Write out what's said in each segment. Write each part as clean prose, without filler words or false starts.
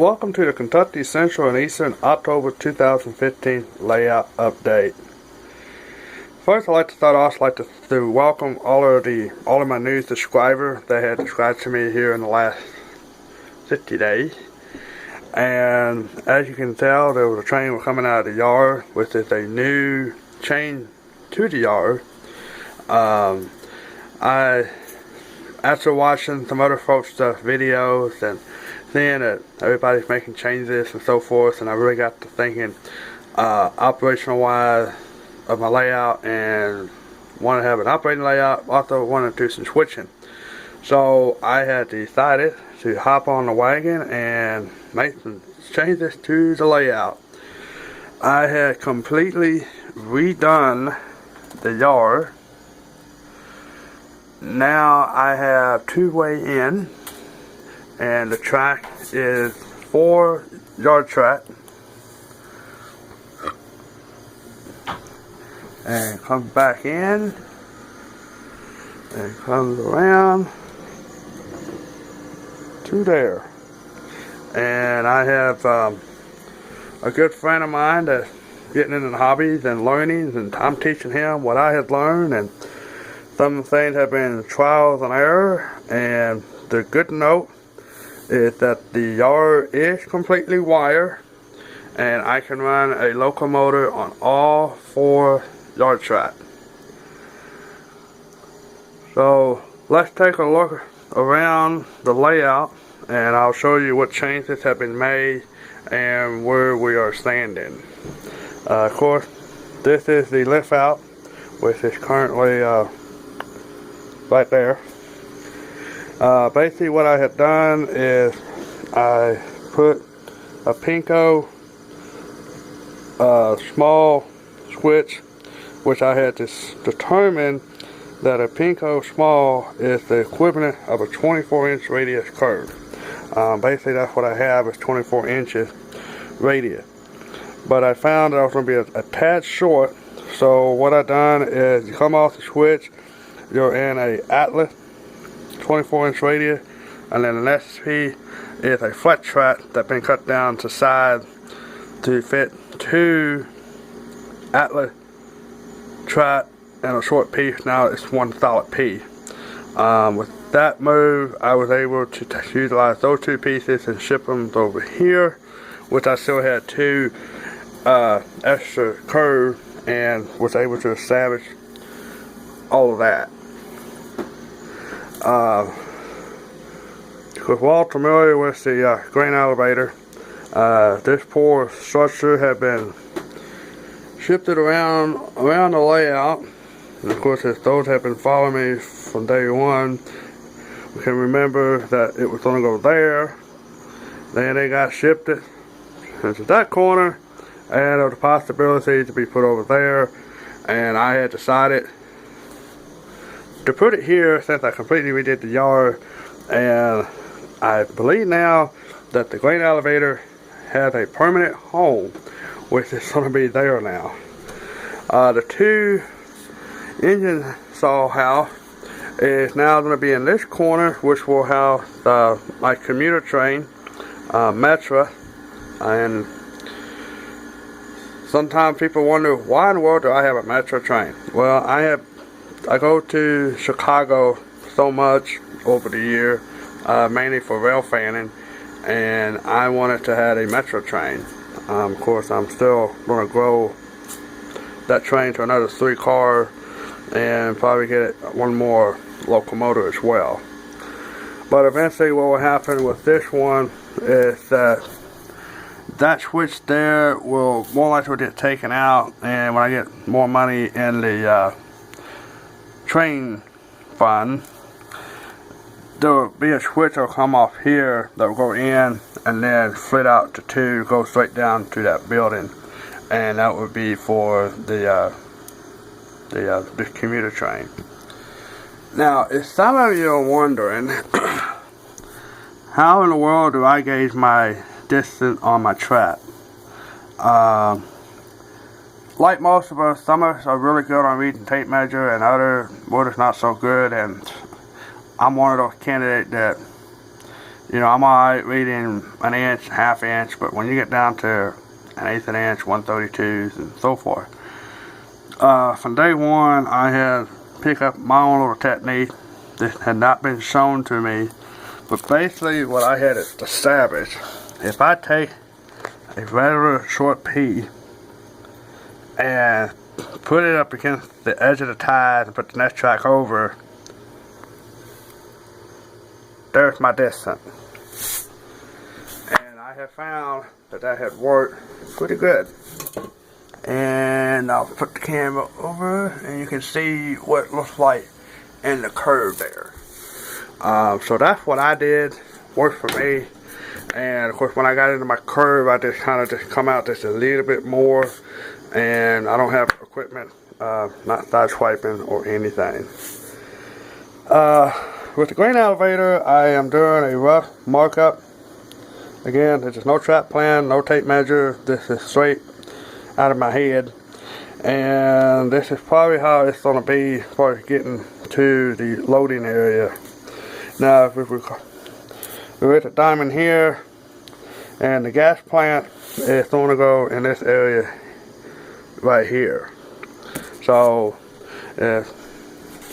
Welcome to the Kentucky Central and Eastern October 2015 layout update. First, I'd like to start off to welcome all of my new subscribers that have subscribed to me here in the last 50 days. And as you can tell, there was a train coming out of the yard, which is a new chain to the yard. After watching some other folks' videos and seeing that everybody's making changes and so forth, and I really got to thinking operational wise of my layout, and want to have an operating layout, also want to do some switching. So I had decided to hop on the wagon and make some changes to the layout. I had completely redone the yard. Now I have two-way in, and the track is 4-yard track, and comes back in and comes around to there. And I have a good friend of mine that's getting into the hobbies and learning, and I'm teaching him what I have learned, and some of the things have been trials and error. And the good note is that the yard is completely wired, and I can run a locomotive on all 4-yard track. So let's take a look around the layout, and I'll show you what changes have been made and where we are standing. Of course, this is the lift out, which is currently right there. Basically what I have done is I put a Pinko small switch, which I had to determine that a Pinko small is the equivalent of a 24-inch radius curve. Basically that's what I have, is 24 inches radius. But I found that I was going to be a tad short, so what I done is you come off the switch, you're in a Atlas 24-inch radius, and then the next piece is a flat track that's been cut down to size to fit 2 Atlas track and a short piece. Now it's one solid piece. With that move, I was able to utilize those 2 pieces and ship them over here, which I still had 2 extra curves, and was able to establish all of that. Because we're all familiar with the grain elevator, this poor structure had been shifted around the layout. And of course, if those have been following me from day one, we can remember that it was going to go there. Then they got shifted into that corner, and there was a possibility to be put over there. And I had decided to put it here since I completely redid the yard, and I believe now that the grain elevator has a permanent home, which is going to be there now. The 2 engine saw house is now going to be in this corner, which will house my commuter train, Metro. And sometimes people wonder, why in the world do I have a Metro train? Well, I go to Chicago so much over the year, mainly for rail fanning, and I wanted to have a Metro train. Of course, I'm still going to grow that train to another 3 cars, and probably get one more locomotive as well. But eventually what will happen with this one is that switch there will more likely get taken out, and when I get more money in the train fund, there will be a switch that will come off here that will go in and then split out to 2, go straight down to that building, and that would be for the commuter train. Now, if some of you are wondering how in the world do I gauge my distance on my track? Like most of us, some of us are really good on reading tape measure, and others not so good, and I'm one of those candidates that you know, I'm alright reading an inch, half inch, but when you get down to an eighth of an inch, 1/32 and so forth. From day one, I had picked up my own little technique that had not been shown to me, but basically what I had established, if I take a rather short pea and put it up against the edge of the tide and put the next track over, there's my distance. And I have found that had worked pretty good. And I'll put the camera over and you can see what it looks like in the curve there. So that's what I did, worked for me. And of course when I got into my curve, I just kind of come out just a little bit more, and I don't have equipment, not side swiping or anything. With the grain elevator, I am doing a rough markup. Again, this is no trap plan, no tape measure. This is straight out of my head, and this is probably how it's going to be for getting to the loading area. Now, if we're at the diamond here, and the gas plant is going to go in this area right here. So,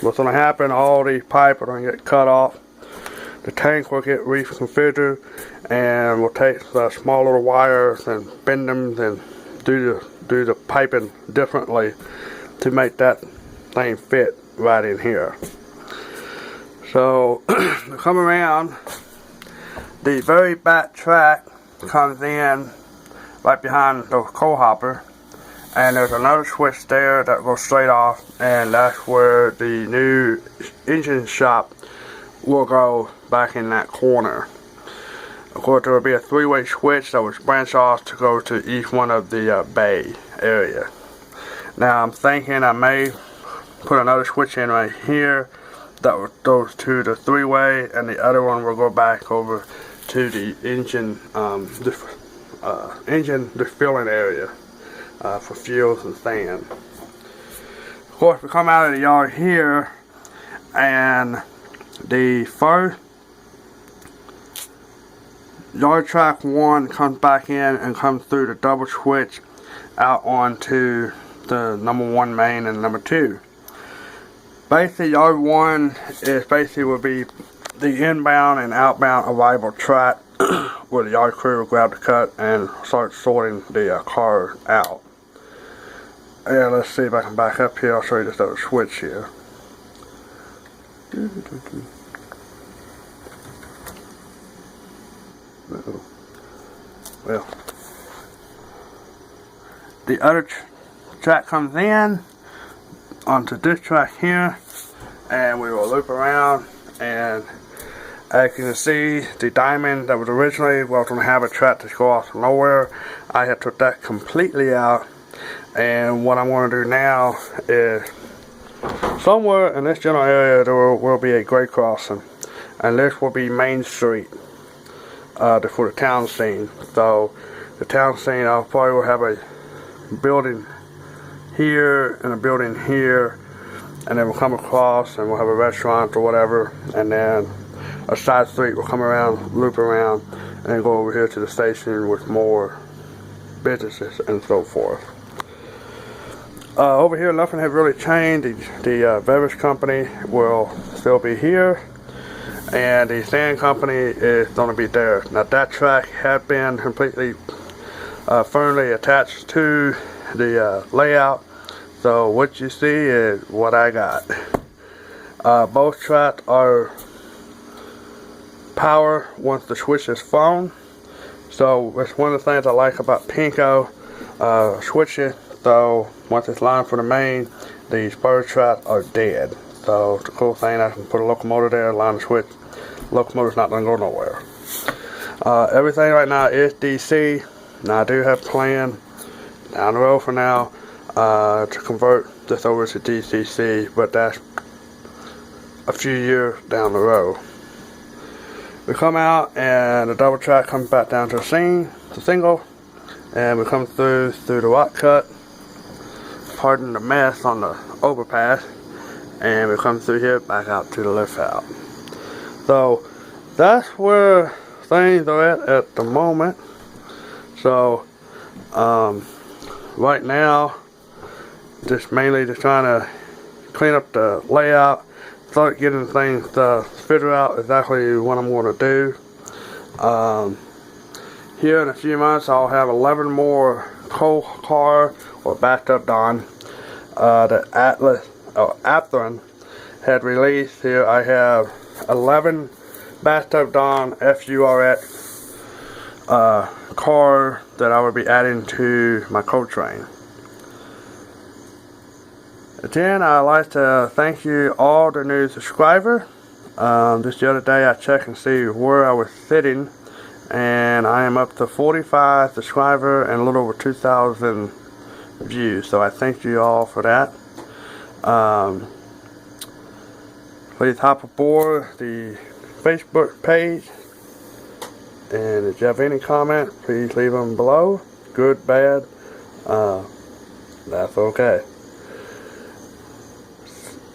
what's going to happen, all these pipes are going to get cut off. The tank will get reconfigured, and we'll take the small little wires and bend them and do the piping differently to make that thing fit right in here. So, come around, the very back track comes in right behind the coal hopper, and there's another switch there that goes straight off, and that's where the new engine shop will go back in that corner. Of course, there will be a three-way switch that will branch off to go to each one of the bay area. Now I'm thinking I may put another switch in right here that goes to the three-way, and the other one will go back over to the engine engine refilling area for fuels and sand. Of course, we come out of the yard here, and the first yard track 1 comes back in and comes through the double switch out onto the number 1 main and number 2. Basically, yard 1 is basically will be the inbound and outbound arrival track where the yard crew will grab the cut and start sorting the car out. And let's see if I can back up here. I'll show you this other switch here. Well, the other track comes in onto this track here, and we will loop around, and as you can see, the diamond that was originally going to have a track to go off nowhere, I have took that completely out, and what I'm going to do now is somewhere in this general area there will be a grade crossing, and this will be Main Street for the town scene. So the town scene, I'll probably will have a building here and a building here, and then we'll come across and we'll have a restaurant or whatever, and then a side street will come around, loop around, and go over here to the station with more businesses and so forth. Over here, nothing has really changed. The beverage company will still be here, and the sand company is going to be there. Now that track has been completely firmly attached to the layout, so what you see is what I got. Both tracks are power once the switch is thrown, so it's one of the things I like about Pinko switching. So once it's lined for the main, the spur tracks are dead. So the cool thing, I can put a locomotive there, line the switch. Locomotive's not going to go nowhere. Everything right now is DC. Now I do have a plan down the road for now to convert this over to DCC, but that's a few years down the road. We come out and the double track comes back down to the single, and we come through the rock cut, pardon the mess on the overpass, and we come through here back out to the lift out. So that's where things are at the moment. So right now, just mainly just trying to clean up the layout, start getting things to figure out exactly what I'm going to do. Here in a few months, I'll have 11 more coal car or bathtub done. The Athlon had released. Here I have 11 bathtub Dawn FURX car that I will be adding to my coal train. Again, I'd like to thank you all the new subscribers. Just the other day I checked and see where I was sitting, and I am up to 45 subscribers and a little over 2,000 views. So I thank you all for that. Please hop aboard the Facebook page, and if you have any comments, please leave them below. Good, bad, that's okay.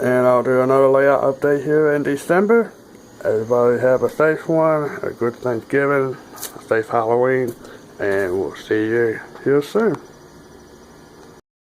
And I'll do another layout update here in December. Everybody have a safe one, a good Thanksgiving, a safe Halloween, and we'll see you here soon.